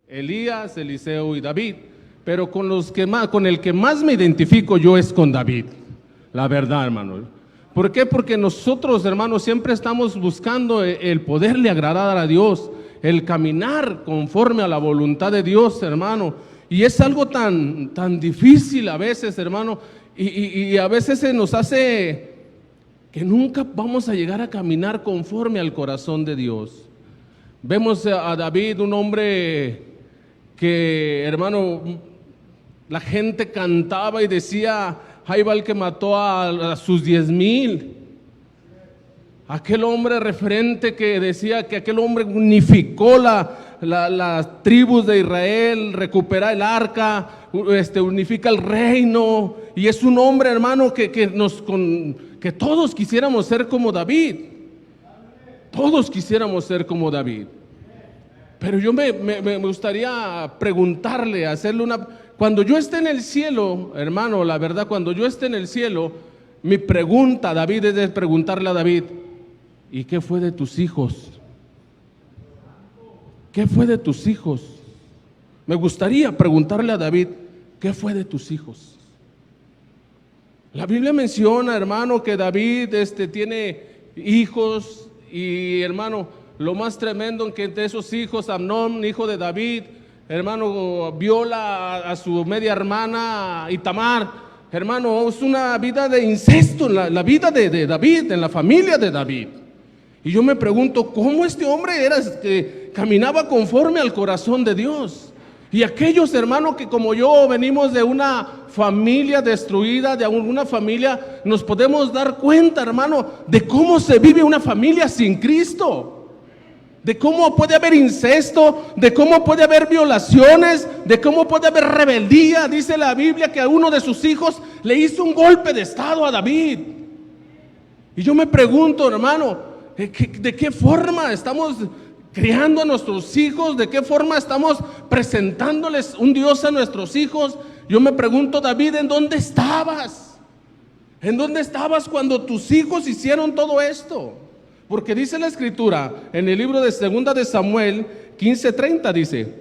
Elías, Eliseo y David, pero con el que más me identifico yo es con David, la verdad, hermano. ¿Por qué? Porque nosotros, hermanos, siempre estamos buscando el poderle agradar a Dios, el caminar conforme a la voluntad de Dios, hermano. Y es algo tan difícil a veces, hermano, y a veces se nos hace que nunca vamos a llegar a caminar conforme al corazón de Dios. Vemos a David, un hombre que, hermano, la gente cantaba y decía: ahí va el que mató a sus 10,000. Aquel hombre referente que decía que aquel hombre unificó las tribus de Israel, recupera el arca, unifica el reino, y es un hombre, hermano, que todos quisiéramos ser como David. Todos quisiéramos ser como David. Pero yo me gustaría preguntarle, cuando yo esté en el cielo, hermano, la verdad, cuando yo esté en el cielo, mi pregunta, David, es de preguntarle a David: ¿y qué fue de tus hijos? ¿Qué fue de tus hijos? Me gustaría preguntarle a David: ¿qué fue de tus hijos? La Biblia menciona, hermano, que David tiene hijos, y, hermano, lo más tremendo que de esos hijos, Amnón, hijo de David, hermano, viola a su media hermana Itamar. Hermano, es una vida de incesto en la vida de David, en la familia de David. Y yo me pregunto, ¿cómo este hombre caminaba conforme al corazón de Dios? Y aquellos, hermanos, que como yo venimos de una familia destruida, de una familia, nos podemos dar cuenta, hermano, de cómo se vive una familia sin Cristo. De cómo puede haber incesto, de cómo puede haber violaciones, de cómo puede haber rebeldía. Dice la Biblia que a uno de sus hijos le hizo un golpe de estado a David. Y yo me pregunto, hermano, ¿de qué forma estamos criando a nuestros hijos? ¿De qué forma estamos presentándoles un Dios a nuestros hijos? Yo me pregunto, David, ¿en dónde estabas? ¿En dónde estabas cuando tus hijos hicieron todo esto? Porque dice la Escritura en el libro de 2 de Samuel 15:30, dice: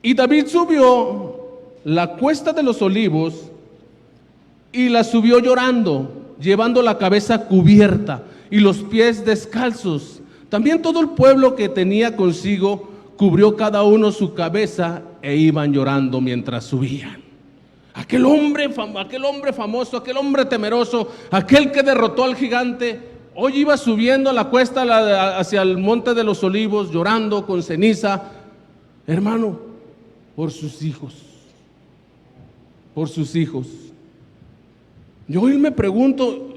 y David subió la cuesta de los olivos y la subió llorando, llevando la cabeza cubierta y los pies descalzos. También todo el pueblo que tenía consigo cubrió cada uno su cabeza e iban llorando mientras subían. Aquel hombre famoso, aquel hombre temeroso, aquel que derrotó al gigante, hoy iba subiendo la cuesta hacia el monte de los olivos, llorando con ceniza, hermano, por sus hijos. Por sus hijos. Yo hoy me pregunto,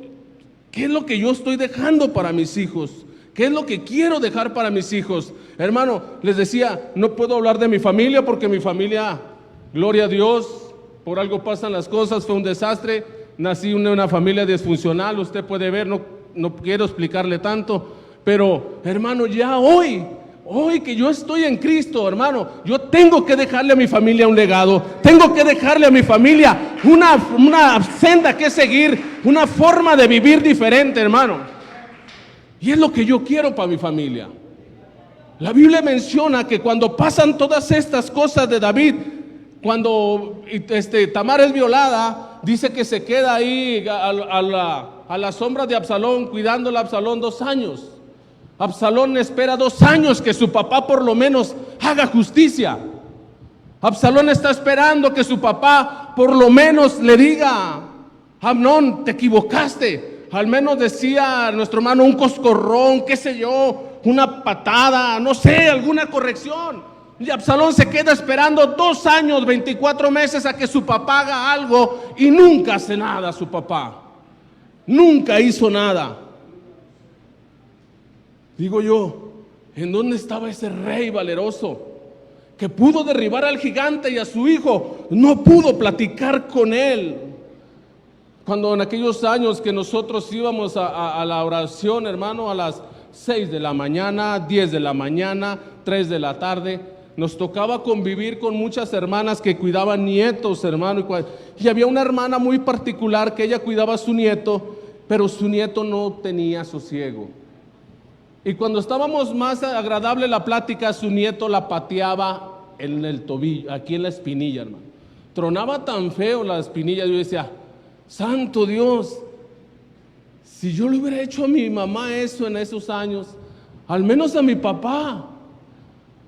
¿qué es lo que yo estoy dejando para mis hijos? ¿Qué es lo que quiero dejar para mis hijos? Hermano, les decía, no puedo hablar de mi familia porque mi familia, gloria a Dios, por algo pasan las cosas, fue un desastre. Nací en una familia disfuncional, usted puede ver, no quiero explicarle tanto, pero, hermano, ya hoy que yo estoy en Cristo, hermano, yo tengo que dejarle a mi familia un legado, tengo que dejarle a mi familia una senda que seguir, una forma de vivir diferente, hermano. Y es lo que yo quiero para mi familia. La Biblia menciona que cuando pasan todas estas cosas de David, cuando Tamar es violada, dice que se queda ahí a la sombra de Absalón, cuidando a Absalón 2 años. Absalón espera 2 años que su papá por lo menos haga justicia. Absalón está esperando que su papá por lo menos le diga: Amnón, te equivocaste. Al menos decía nuestro hermano un coscorrón, qué sé yo, una patada, no sé, alguna corrección. Y Absalón se queda esperando 2 años, 24 meses a que su papá haga algo, y nunca hace nada su papá. Nunca hizo nada. Digo yo, ¿en dónde estaba ese rey valeroso que pudo derribar al gigante y a su hijo? No pudo platicar con él. Cuando en aquellos años que nosotros íbamos a la oración, hermano, a las 6 de la mañana, 10 de la mañana, 3 de la tarde, nos tocaba convivir con muchas hermanas que cuidaban nietos, hermano, y había una hermana muy particular que ella cuidaba a su nieto, pero su nieto no tenía sosiego. Y cuando estábamos más agradable la plática, su nieto la pateaba en el tobillo, aquí en la espinilla, hermano. Tronaba tan feo la espinilla, yo decía, santo Dios, si yo le hubiera hecho a mi mamá eso en esos años, al menos a mi papá,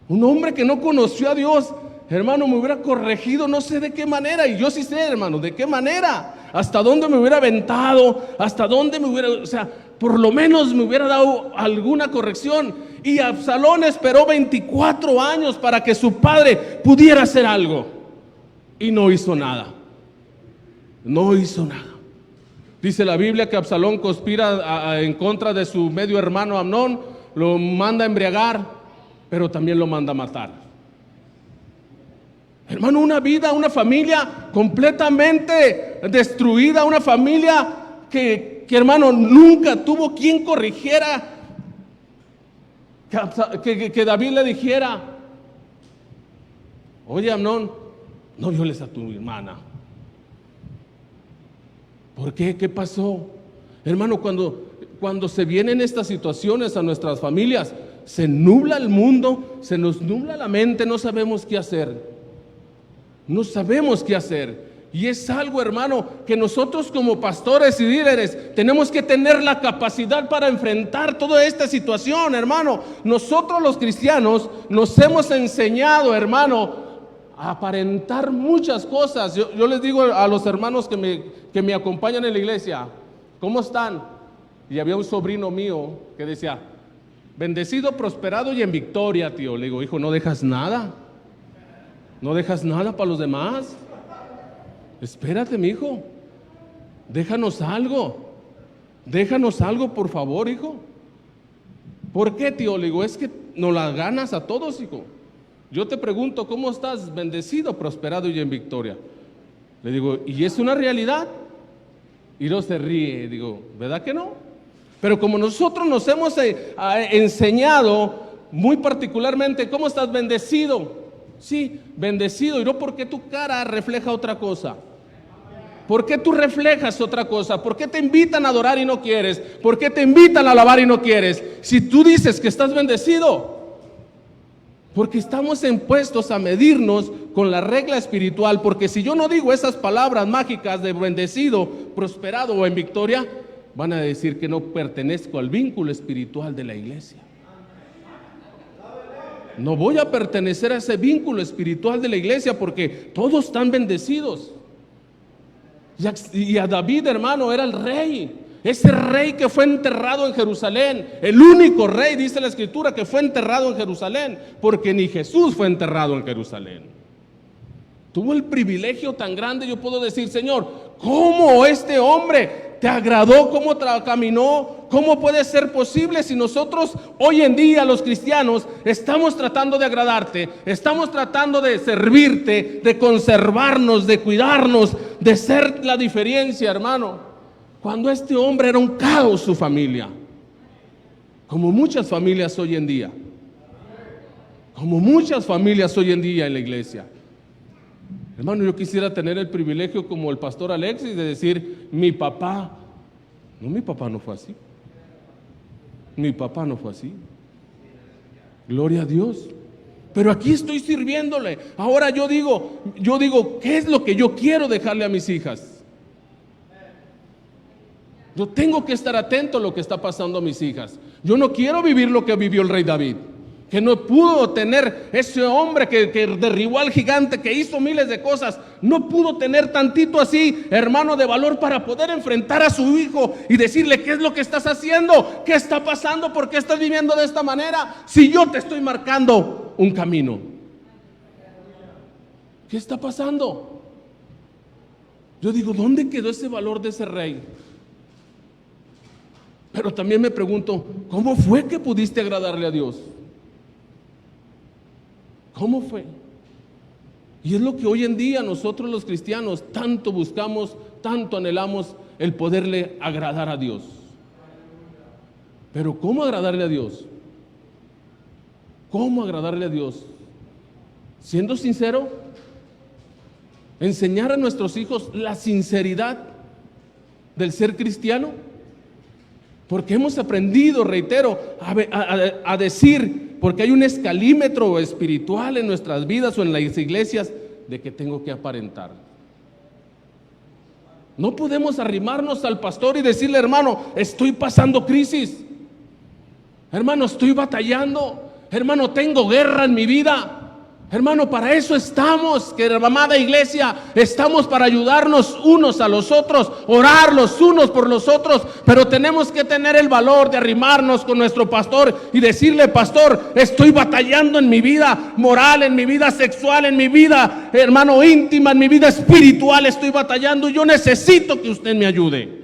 un hombre que no conoció a Dios, hermano, me hubiera corregido, no sé de qué manera, y yo sí sé, hermano, de qué manera, hasta dónde me hubiera aventado, hasta dónde me hubiera, o sea, por lo menos me hubiera dado alguna corrección. Y Absalón esperó 24 años para que su padre pudiera hacer algo, y no hizo nada. No hizo nada. Dice la Biblia que Absalón conspira en contra de su medio hermano Amnón, lo manda a embriagar, pero también lo manda a matar. Hermano, una vida, una familia completamente destruida, una familia que hermano, nunca tuvo quien corrigiera, que David le dijera, oye Amnón, no violes a tu hermana. ¿Por qué? ¿Qué pasó? Hermano, cuando se vienen estas situaciones a nuestras familias, se nubla el mundo, se nos nubla la mente, no sabemos qué hacer. No sabemos qué hacer. Y es algo, hermano, que nosotros como pastores y líderes tenemos que tener la capacidad para enfrentar toda esta situación, hermano. Nosotros los cristianos nos hemos enseñado, hermano, a aparentar muchas cosas. Yo les digo a los hermanos que me acompañan en la iglesia, ¿cómo están? Y había un sobrino mío que decía, bendecido, prosperado y en victoria, tío. Le digo, hijo, ¿no dejas nada? ¿No dejas nada para los demás? Espérate, mi hijo, déjanos algo, por favor, hijo. ¿Por qué, tío? Le digo, es que nos la ganas a todos, hijo. Yo te pregunto, ¿cómo estás? Bendecido, prosperado y en victoria. Le digo, ¿y es una realidad? Y no se ríe, digo, ¿verdad que no? Pero como nosotros nos hemos enseñado muy particularmente, ¿cómo estás? Bendecido. Sí, bendecido. Y no porque tu cara refleja otra cosa. ¿Por qué tú reflejas otra cosa? ¿Por qué te invitan a adorar y no quieres? ¿Por qué te invitan a alabar y no quieres? Si tú dices que estás bendecido. Porque estamos impuestos a medirnos con la regla espiritual. Porque si yo no digo esas palabras mágicas de bendecido, prosperado o en victoria, van a decir que no pertenezco al vínculo espiritual de la iglesia. No voy a pertenecer a ese vínculo espiritual de la iglesia porque todos están bendecidos. Y a David, hermano, era el rey. Ese rey que fue enterrado en Jerusalén. El único rey, dice la escritura, que fue enterrado en Jerusalén. Porque ni Jesús fue enterrado en Jerusalén. Tuvo el privilegio tan grande. Yo puedo decir, Señor, ¿cómo este hombre te agradó? ¿Cómo caminó? ¿Cómo puede ser posible si nosotros hoy en día los cristianos estamos tratando de agradarte, estamos tratando de servirte, de conservarnos, de cuidarnos, de ser la diferencia, hermano? Cuando este hombre era un caos su familia, como muchas familias hoy en día, en la iglesia. Hermano, yo quisiera tener el privilegio como el pastor Alexis de decir, mi papá no fue así. Mi papá no fue así. Gloria a Dios. Pero aquí estoy sirviéndole. Ahora yo digo, ¿qué es lo que yo quiero dejarle a mis hijas? Yo tengo que estar atento a lo que está pasando a mis hijas. Yo no quiero vivir lo que vivió el rey David, que no pudo tener ese hombre que derribó al gigante, que hizo miles de cosas. No pudo tener tantito así, hermano, de valor para poder enfrentar a su hijo y decirle, ¿qué es lo que estás haciendo? ¿Qué está pasando? ¿Por qué estás viviendo de esta manera? Si yo te estoy marcando un camino. ¿Qué está pasando? Yo digo, ¿dónde quedó ese valor de ese rey? Pero también me pregunto, ¿cómo fue que pudiste agradarle a Dios? ¿Cómo fue? Y es lo que hoy en día nosotros los cristianos tanto buscamos, tanto anhelamos, el poderle agradar a Dios. Pero ¿cómo agradarle a Dios? ¿Cómo agradarle a Dios? Siendo sincero, enseñar a nuestros hijos la sinceridad del ser cristiano. Porque hemos aprendido, reitero, a decir porque hay un escalímetro espiritual en nuestras vidas o en las iglesias de que tengo que aparentar. No podemos arrimarnos al pastor y decirle: hermano, estoy pasando crisis, hermano, estoy batallando, hermano, tengo guerra en mi vida. Hermano, para eso estamos, que amada iglesia, estamos para ayudarnos unos a los otros, orar los unos por los otros, pero tenemos que tener el valor de arrimarnos con nuestro pastor y decirle: pastor, estoy batallando en mi vida moral, en mi vida sexual, en mi vida, hermano, íntima, en mi vida espiritual, estoy batallando y yo necesito que usted me ayude.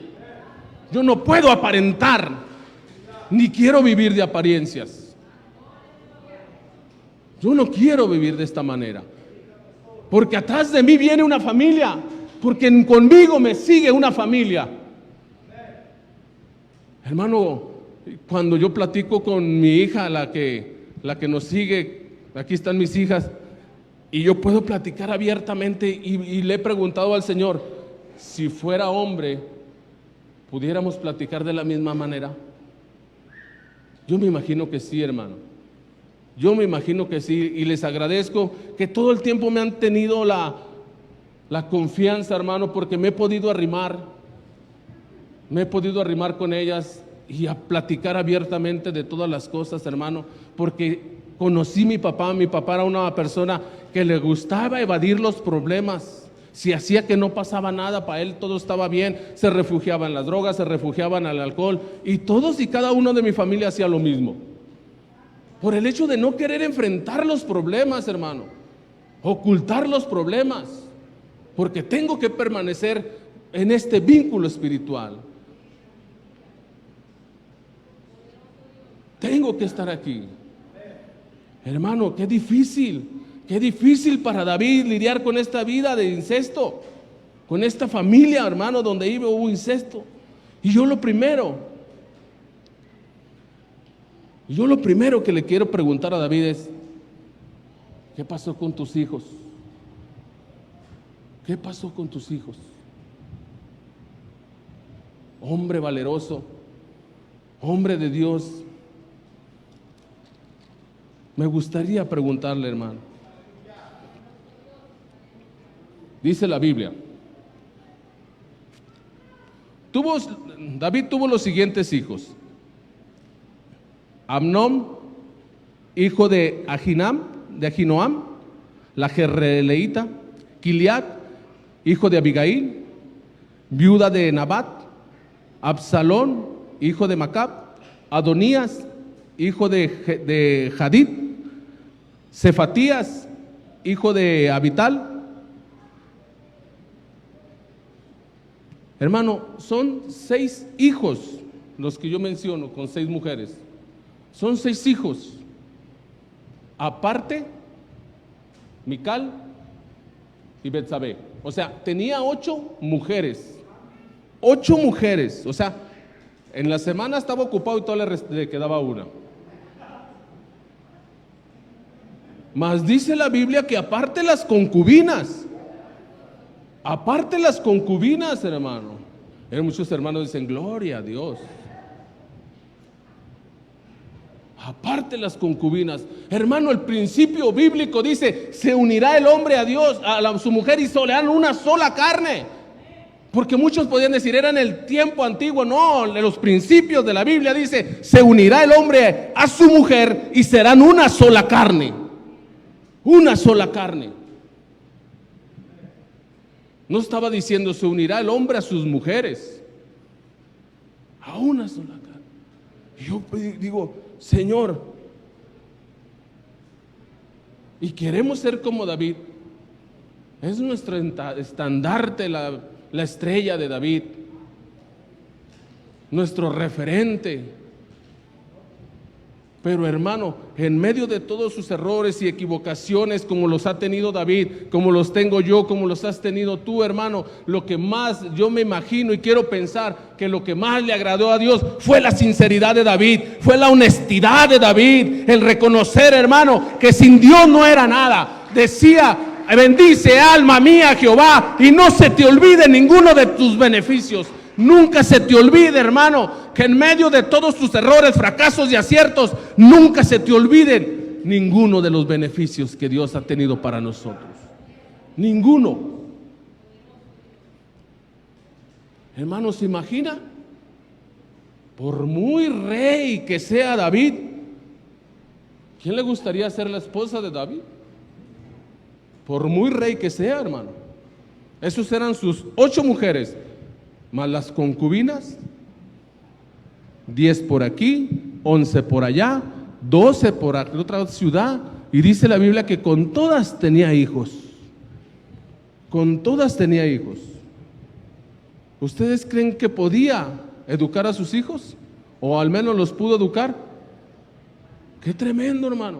Yo no puedo aparentar, ni quiero vivir de apariencias. Yo no quiero vivir de esta manera, porque atrás de mí viene una familia, porque conmigo me sigue una familia. Hermano, cuando yo platico con mi hija, la que nos sigue, aquí están mis hijas, y yo puedo platicar abiertamente y le he preguntado al Señor: si fuera hombre, ¿pudiéramos platicar de la misma manera? Yo me imagino que sí, hermano. Yo me imagino que sí, y les agradezco que todo el tiempo me han tenido la confianza, hermano, porque me he podido arrimar con ellas y a platicar abiertamente de todas las cosas, hermano, porque conocí mi papá era una persona que le gustaba evadir los problemas. Si hacía que no pasaba nada, para él todo estaba bien, se refugiaba en las drogas, se refugiaba en el alcohol, y todos y cada uno de mi familia hacía lo mismo. Por el hecho de no querer enfrentar los problemas, hermano, ocultar los problemas, porque tengo que permanecer en este vínculo espiritual. Tengo que estar aquí. Hermano, qué difícil para David lidiar con esta vida de incesto, con esta familia, hermano, donde hubo incesto. Y yo lo primero que le quiero preguntar a David es: ¿qué pasó con tus hijos? ¿Qué pasó con tus hijos? Hombre valeroso, hombre de Dios. Me gustaría preguntarle, hermano. Dice la Biblia: David tuvo los siguientes hijos: Amnón, hijo de Ahinoam, la Jerreleíta; Kiliat, hijo de Abigail, viuda de Nabat; Absalón, hijo de Macab; Adonías, hijo de Jadid; Cefatías, hijo de Abital. Hermano, son 6 hijos los que yo menciono, con 6 mujeres. Son 6 hijos. Aparte, Mical y Betsabé. O sea, tenía 8 mujeres. 8 mujeres. O sea, en la semana estaba ocupado y todavía le quedaba una. Mas dice la Biblia que aparte las concubinas, hermano. Muchos hermanos dicen: gloria a Dios. Aparte las concubinas, hermano, el principio bíblico dice: se unirá el hombre a Dios, a su mujer, y serán una sola carne. Porque muchos podían decir: era en el tiempo antiguo. No, en los principios de la Biblia dice: se unirá el hombre a su mujer y serán una sola carne. Una sola carne. No estaba diciendo: se unirá el hombre a sus mujeres, a una sola carne. Y yo digo: Señor, y queremos ser como David. Es nuestro estandarte, la estrella de David, nuestro referente. Pero, hermano, en medio de todos sus errores y equivocaciones, como los ha tenido David, como los tengo yo, como los has tenido tú, hermano, lo que más yo me imagino y quiero pensar que lo que más le agradó a Dios fue la sinceridad de David, fue la honestidad de David, el reconocer, hermano, que sin Dios no era nada. Decía: bendice, alma mía, Jehová, y no se te olvide ninguno de tus beneficios. Nunca se te olvide, hermano, que en medio de todos tus errores, fracasos y aciertos, nunca se te olviden ninguno de los beneficios que Dios ha tenido para nosotros. Ninguno. Hermano, ¿se imagina? Por muy rey que sea David, ¿quién le gustaría ser la esposa de David? Por muy rey que sea, hermano. Esos eran sus 8 mujeres, más las concubinas, 10 por aquí, 11 por allá, 12 por otra ciudad, y dice la Biblia que con todas tenía hijos. Con todas tenía hijos. ¿Ustedes creen que podía educar a sus hijos? ¿O al menos los pudo educar? Qué tremendo, hermano.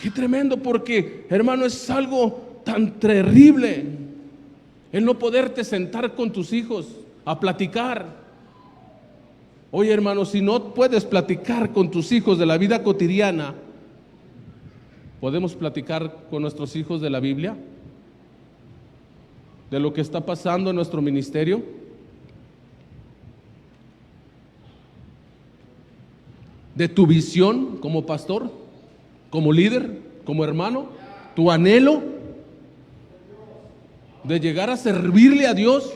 Qué tremendo, porque, hermano, es algo tan terrible el no poderte sentar con tus hijos a platicar. Oye, hermano, si no puedes platicar con tus hijos de la vida cotidiana, ¿podemos platicar con nuestros hijos de la Biblia? ¿De lo que está pasando en nuestro ministerio? ¿De tu visión como pastor, como líder, como hermano? ¿Tu anhelo de llegar a servirle a Dios?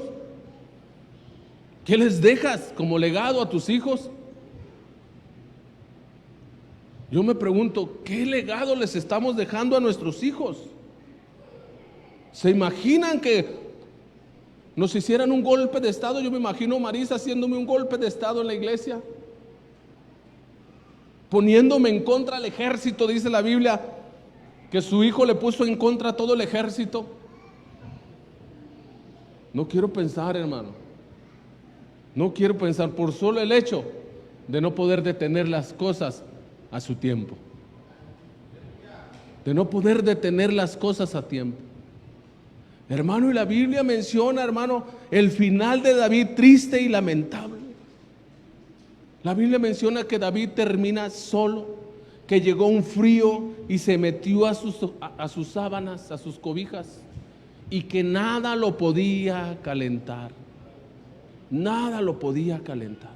¿Qué les dejas como legado a tus hijos? Yo me pregunto, ¿qué legado les estamos dejando a nuestros hijos? ¿Se imaginan que nos hicieran un golpe de estado? Yo me imagino a Marisa haciéndome un golpe de estado en la iglesia, poniéndome en contra del ejército. Dice la Biblia que su hijo le puso en contra a todo el ejército. No quiero pensar, hermano. No quiero pensar, por solo el hecho de no poder detener las cosas a su tiempo. De no poder detener las cosas a tiempo. Hermano, y la Biblia menciona, hermano, el final de David triste y lamentable. La Biblia menciona que David termina solo, que llegó un frío y se metió a sus sábanas, a sus cobijas, y que nada lo podía calentar. Nada lo podía calentar.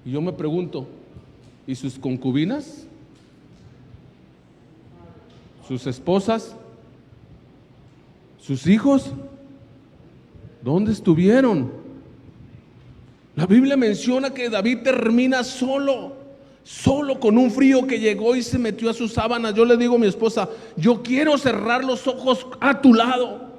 Y yo me pregunto, ¿y sus concubinas? ¿Sus esposas? ¿Sus hijos? ¿Dónde estuvieron? La Biblia menciona que David termina solo con un frío que llegó y se metió a sus sábanas. Yo le digo a mi esposa, yo quiero cerrar los ojos a tu lado.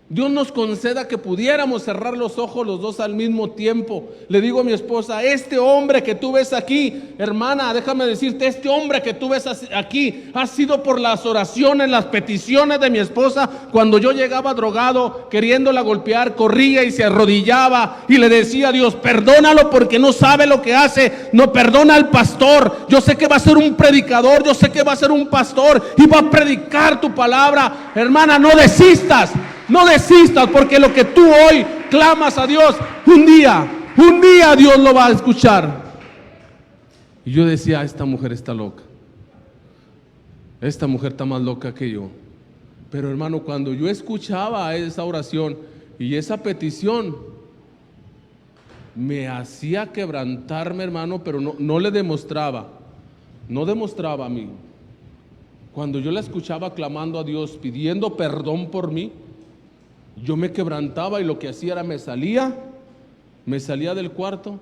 Dios nos conceda que pudiéramos cerrar los ojos los dos al mismo tiempo. Le digo a mi esposa, este hombre que tú ves aquí, hermana, déjame decirte, este hombre que tú ves aquí ha sido por las oraciones, las peticiones de mi esposa. Cuando yo llegaba drogado, queriéndola golpear, corría y se arrodillaba y le decía a Dios, perdónalo porque no sabe lo que hace. No perdona al pastor. Yo sé que va a ser un predicador, yo sé que va a ser un pastor y va a predicar tu palabra. Hermana, no desistas. No desistas, porque lo que tú hoy clamas a Dios, un día Dios lo va a escuchar. Y yo decía, esta mujer está loca. Esta mujer está más loca que yo. Pero hermano, cuando yo escuchaba esa oración y esa petición, me hacía quebrantarme, hermano, pero no le demostraba. No demostraba a mí. Cuando yo la escuchaba clamando a Dios, pidiendo perdón por mí, yo me quebrantaba y lo que hacía era me salía del cuarto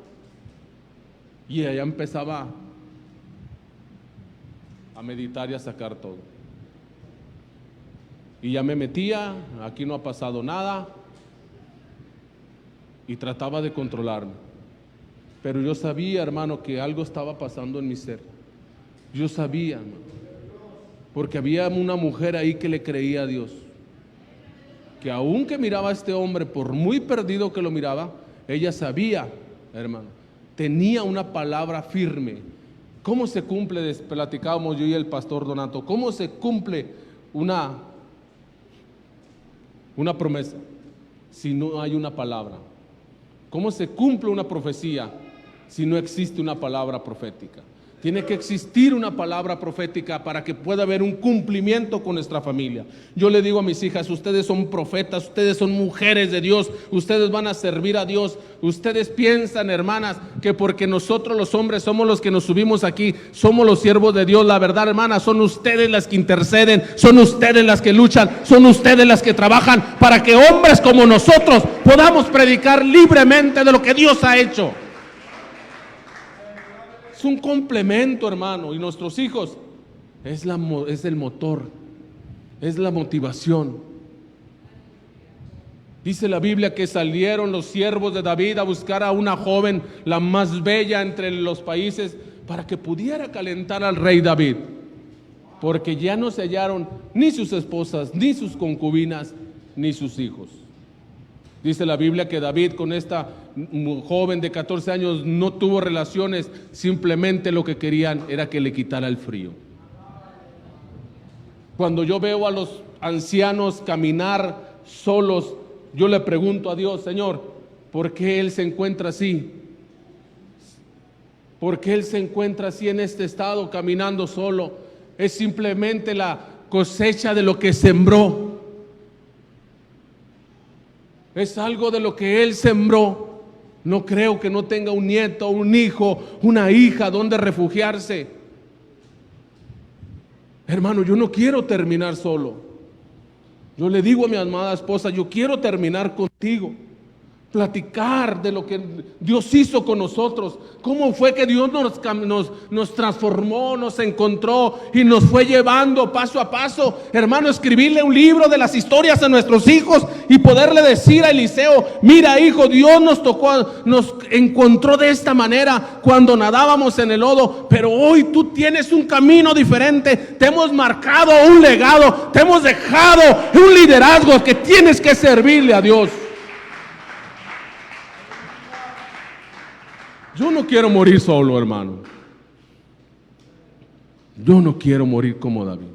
y allá empezaba a meditar y a sacar todo. Y ya me metía, aquí no ha pasado nada, y trataba de controlarme. Pero yo sabía, hermano, que algo estaba pasando en mi ser. Yo sabía, hermano, porque había una mujer ahí que le creía a Dios. Que aunque miraba a este hombre, por muy perdido que lo miraba, ella sabía, hermano, tenía una palabra firme. ¿Cómo se cumple? Platicábamos yo y el pastor Donato, ¿cómo se cumple una promesa si no hay una palabra? ¿Cómo se cumple una profecía si no existe una palabra profética? Tiene que existir una palabra profética para que pueda haber un cumplimiento con nuestra familia. Yo le digo a mis hijas, ustedes son profetas, ustedes son mujeres de Dios, ustedes van a servir a Dios. Ustedes piensan, hermanas, que porque nosotros los hombres somos los que nos subimos aquí, somos los siervos de Dios. La verdad, hermanas, son ustedes las que interceden, son ustedes las que luchan, son ustedes las que trabajan para que hombres como nosotros podamos predicar libremente de lo que Dios ha hecho. Es un complemento, hermano, y nuestros hijos es el motor, es la motivación. Dice la Biblia que salieron los siervos de David a buscar a una joven, la más bella entre los países, para que pudiera calentar al rey David, porque ya no se hallaron ni sus esposas, ni sus concubinas, ni sus hijos. Dice la Biblia que David con esta joven de 14 años no tuvo relaciones, simplemente lo que querían era que le quitara el frío. Cuando yo veo a los ancianos caminar solos, yo le pregunto a Dios, Señor, ¿por qué Él se encuentra así? ¿Por qué Él se encuentra así en este estado, caminando solo? Es simplemente la cosecha de lo que sembró. Es algo de lo que Él sembró. No creo que no tenga un nieto, un hijo, una hija donde refugiarse. Hermano, yo no quiero terminar solo. Yo le digo a mi amada esposa, yo quiero terminar contigo, platicar de lo que Dios hizo con nosotros, cómo fue que Dios nos transformó, nos encontró y nos fue llevando paso a paso. Hermano, escribirle un libro de las historias a nuestros hijos y poderle decir a Eliseo, mira hijo, Dios nos encontró de esta manera cuando nadábamos en el lodo, pero hoy tú tienes un camino diferente, te hemos marcado un legado, te hemos dejado un liderazgo que tienes que servirle a Dios. Yo no quiero morir solo, hermano. Yo no quiero morir como David.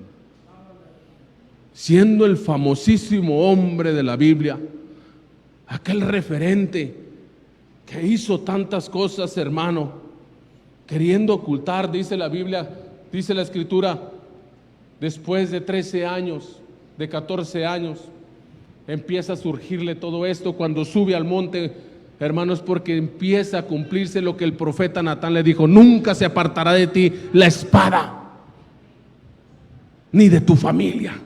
Siendo el famosísimo hombre de la Biblia, aquel referente que hizo tantas cosas, hermano, queriendo ocultar, dice la Biblia, dice la Escritura, después de 13 años, de 14 años, empieza a surgirle todo esto cuando sube al monte. Hermanos, porque empieza a cumplirse lo que el profeta Natán le dijo: nunca se apartará de ti la espada, ni de tu familia.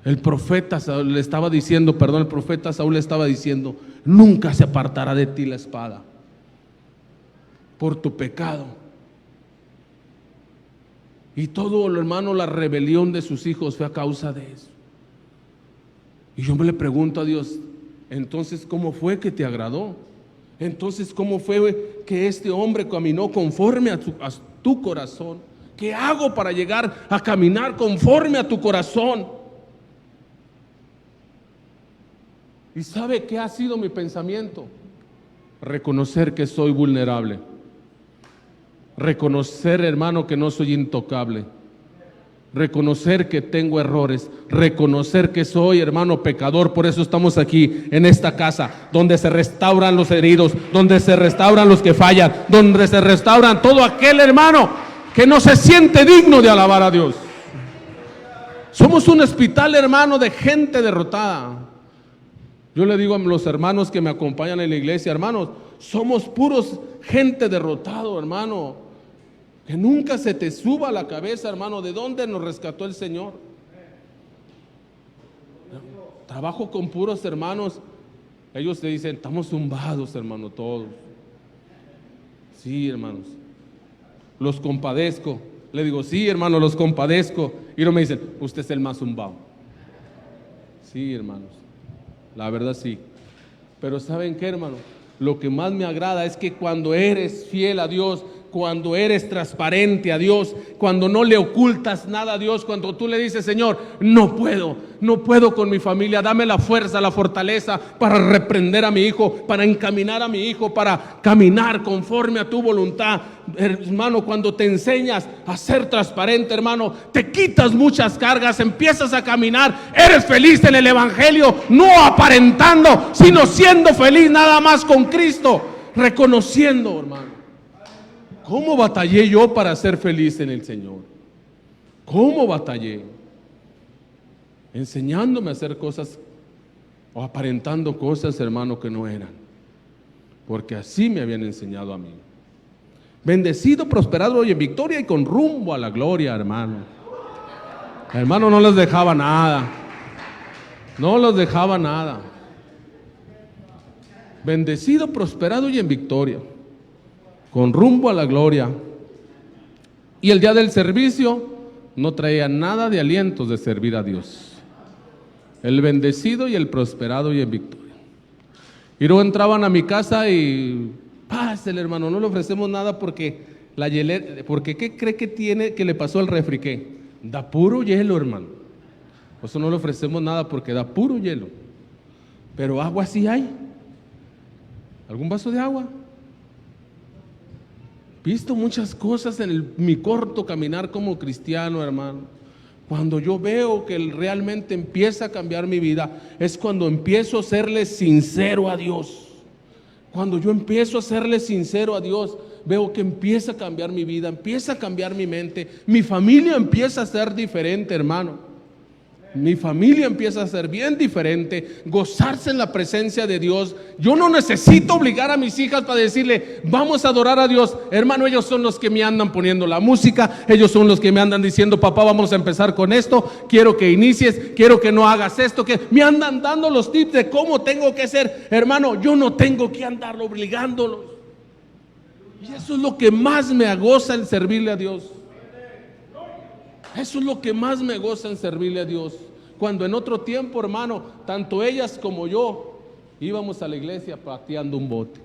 El profeta Saúl le estaba diciendo, nunca se apartará de ti la espada por tu pecado. Y todo, hermano, la rebelión de sus hijos fue a causa de eso. Y yo me le pregunto a Dios, entonces, ¿cómo fue que te agradó? Entonces, ¿cómo fue que este hombre caminó conforme a tu corazón? ¿Qué hago para llegar a caminar conforme a tu corazón? ¿Y sabe qué ha sido mi pensamiento? Reconocer que soy vulnerable. Reconocer, hermano, que no soy intocable. Reconocer que tengo errores, reconocer que soy, hermano, pecador. Por eso estamos aquí en esta casa, donde se restauran los heridos, donde se restauran los que fallan, donde se restauran todo aquel, hermano, que no se siente digno de alabar a Dios. Somos un hospital, hermano, de gente derrotada. Yo le digo a los hermanos que me acompañan en la iglesia, hermanos, somos puros gente derrotado, hermano. Que nunca se te suba a la cabeza, hermano, de dónde nos rescató el Señor. Trabajo con puros hermanos. Ellos te dicen, estamos zumbados, hermano, todos. Sí, hermanos. Los compadezco. Le digo, sí, hermano, los compadezco. Y no me dicen, usted es el más zumbado. Sí, hermanos. La verdad sí. Pero ¿saben qué, hermano? Lo que más me agrada es que cuando eres fiel a Dios, cuando eres transparente a Dios, cuando no le ocultas nada a Dios, cuando tú le dices, Señor, no puedo con mi familia, dame la fuerza, la fortaleza para reprender a mi hijo, para encaminar a mi hijo, para caminar conforme a tu voluntad. Hermano, cuando te enseñas a ser transparente, hermano, te quitas muchas cargas, empiezas a caminar, eres feliz en el evangelio, no aparentando, sino siendo feliz nada más con Cristo, reconociendo, hermano, ¿Cómo batallé yo para ser feliz en el Señor? ¿Cómo batallé? Enseñándome a hacer cosas o aparentando cosas, hermano, que no eran. Porque así me habían enseñado a mí. Bendecido, prosperado y en victoria y con rumbo a la gloria, hermano. Hermano, no les dejaba nada. No los dejaba nada. Bendecido, prosperado y en victoria, con rumbo a la gloria. Y el día del servicio no traía nada de alientos de servir a Dios. El bendecido y el prosperado y en victoria. Y luego entraban a mi casa y pásele, hermano, no le ofrecemos nada porque la hielera, porque ¿qué cree que tiene que le pasó al refri? ¿Qué? Da puro hielo, hermano. Por eso no le ofrecemos nada porque da puro hielo. Pero agua sí hay. ¿Algún vaso de agua? Visto muchas cosas en mi corto caminar como cristiano, hermano. Cuando yo veo que realmente empieza a cambiar mi vida, es cuando empiezo a serle sincero a Dios. Cuando yo empiezo a serle sincero a Dios, veo que empieza a cambiar mi vida, empieza a cambiar mi mente. Mi familia empieza a ser diferente, hermano. Mi familia empieza a ser bien diferente, gozarse en la presencia de Dios. Yo no necesito obligar a mis hijas para decirle, vamos a adorar a Dios. Hermano, ellos son los que me andan poniendo la música, ellos son los que me andan diciendo, papá, vamos a empezar con esto, quiero que inicies, quiero que no hagas esto, que me andan dando los tips de cómo tengo que ser. Hermano, yo no tengo que andar obligándolos. Y eso es lo que más me goza en servirle a Dios. Eso es lo que más me goza en servirle a Dios. Cuando en otro tiempo, hermano, tanto ellas como yo íbamos a la iglesia pateando un bote.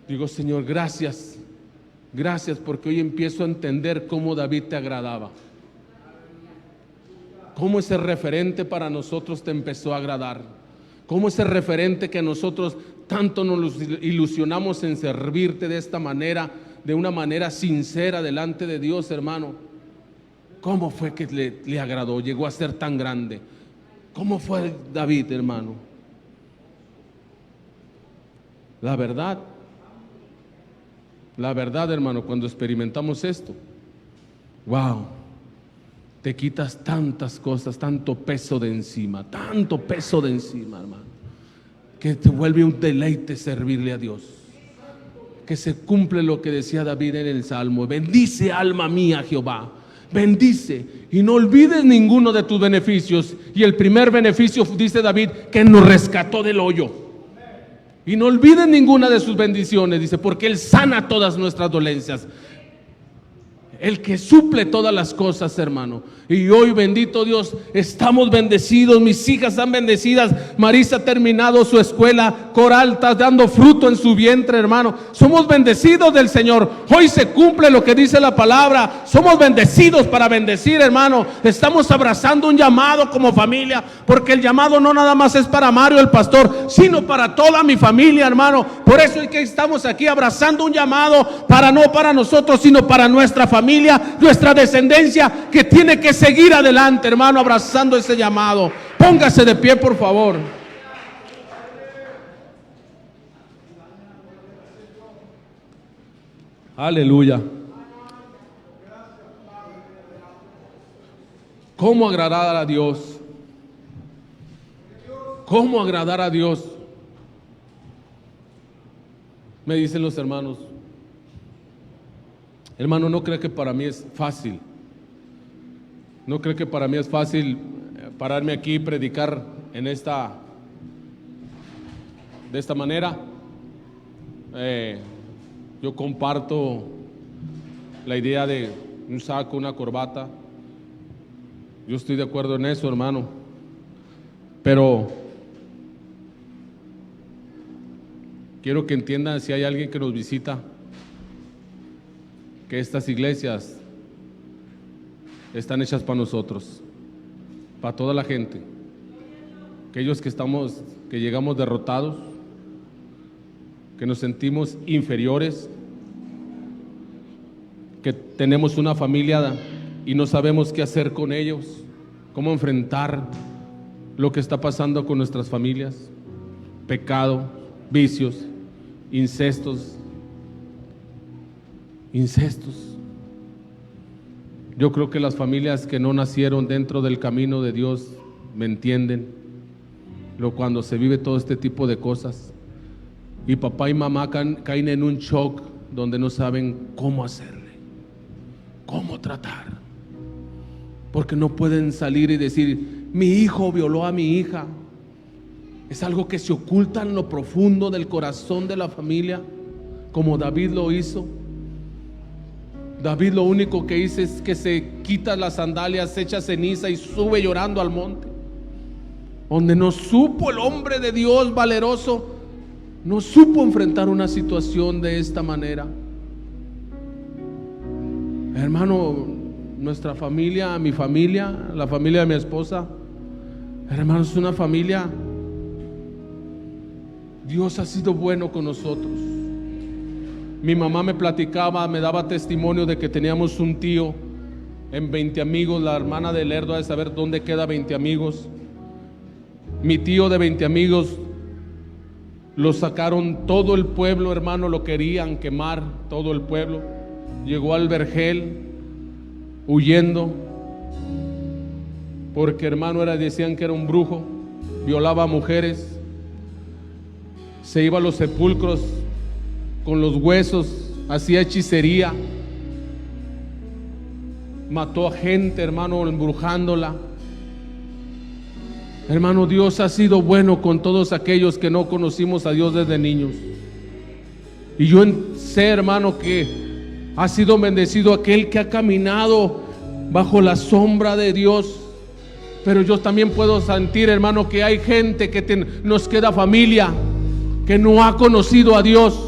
Digo, Señor, gracias. Gracias porque hoy empiezo a entender cómo David te agradaba. Cómo ese referente para nosotros te empezó a agradar. Cómo ese referente que nosotros tanto nos ilusionamos en servirte de esta manera, de una manera sincera delante de Dios, hermano. ¿Cómo fue que le agradó? Llegó a ser tan grande. ¿Cómo fue David, hermano? La verdad, hermano, cuando experimentamos esto, wow, te quitas tantas cosas, tanto peso de encima, hermano, que te vuelve un deleite servirle a Dios. Que se cumple lo que decía David en el Salmo: bendice, alma mía, Jehová, bendice y no olvides ninguno de tus beneficios. Y el primer beneficio, dice David, que nos rescató del hoyo. Y no olvides ninguna de sus bendiciones, dice, porque Él sana todas nuestras dolencias. El que suple todas las cosas, hermano. Y hoy, bendito Dios, estamos bendecidos. Mis hijas están bendecidas. Marisa ha terminado su escuela. Coral está dando fruto en su vientre, hermano. Somos bendecidos del Señor. Hoy se cumple lo que dice la palabra. Somos bendecidos para bendecir, hermano. Estamos abrazando un llamado como familia, porque el llamado no nada más es para Mario el pastor, sino para toda mi familia, hermano. Por eso es que estamos aquí abrazando un llamado no para nosotros, sino para nuestra familia, nuestra descendencia, que tiene que seguir adelante, hermano, abrazando ese llamado. Póngase de pie, por favor. Aleluya. ¿Cómo agradar a Dios? ¿Cómo agradar a Dios? Me dicen los hermanos, hermano, no creo que para mí es fácil. No creo que para mí es fácil pararme aquí y predicar de esta manera. Yo comparto la idea de un saco, una corbata. Yo estoy de acuerdo en eso, hermano. Pero quiero que entiendan, si hay alguien que nos visita, que estas iglesias están hechas para nosotros, para toda la gente. Aquellos que llegamos derrotados, que nos sentimos inferiores, que tenemos una familia y no sabemos qué hacer con ellos, cómo enfrentar lo que está pasando con nuestras familias, pecado, vicios, incestos, incestos. Yo creo que las familias que no nacieron dentro del camino de Dios me entienden cuando se vive todo este tipo de cosas, y papá y mamá caen en un shock donde no saben cómo hacerle, cómo tratar, porque no pueden salir y decir: mi hijo violó a mi hija. Es algo que se oculta en lo profundo del corazón de la familia, como David lo hizo. David lo único que hizo es que se quita las sandalias, se echa ceniza y sube llorando al monte, donde no supo el hombre de Dios valeroso, no supo enfrentar una situación de esta manera. Hermano, nuestra familia, mi familia, la familia de mi esposa, hermano, es una familia. Dios ha sido bueno con nosotros. Mi mamá me platicaba, me daba testimonio de que teníamos un tío en 20 Amigos. La hermana de Lerdo ha de saber dónde queda 20 Amigos. Mi tío de 20 Amigos lo sacaron todo el pueblo, hermano, lo querían quemar todo el pueblo. Llegó al vergel huyendo, porque hermano decían que era un brujo, violaba a mujeres, se iba a los sepulcros con los huesos, hacía hechicería, mató a gente, hermano, embrujándola. Hermano, Dios ha sido bueno con todos aquellos que no conocimos a Dios desde niños. Y yo sé, hermano, que ha sido bendecido aquel que ha caminado bajo la sombra de Dios. Pero yo también puedo sentir, hermano, que hay gente que nos queda familia que no ha conocido a Dios.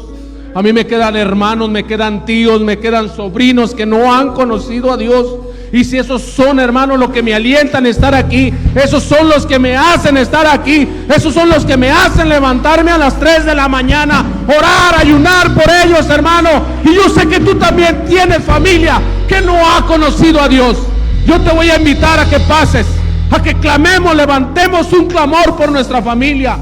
A mí me quedan hermanos, me quedan tíos, me quedan sobrinos que no han conocido a Dios. Y si esos son, hermanos, los que me alientan a estar aquí, esos son los que me hacen estar aquí, esos son los que me hacen levantarme a las 3 de la mañana, orar, ayunar por ellos, hermano. Y yo sé que tú también tienes familia que no ha conocido a Dios. Yo te voy a invitar a que pases, a que clamemos, levantemos un clamor por nuestra familia.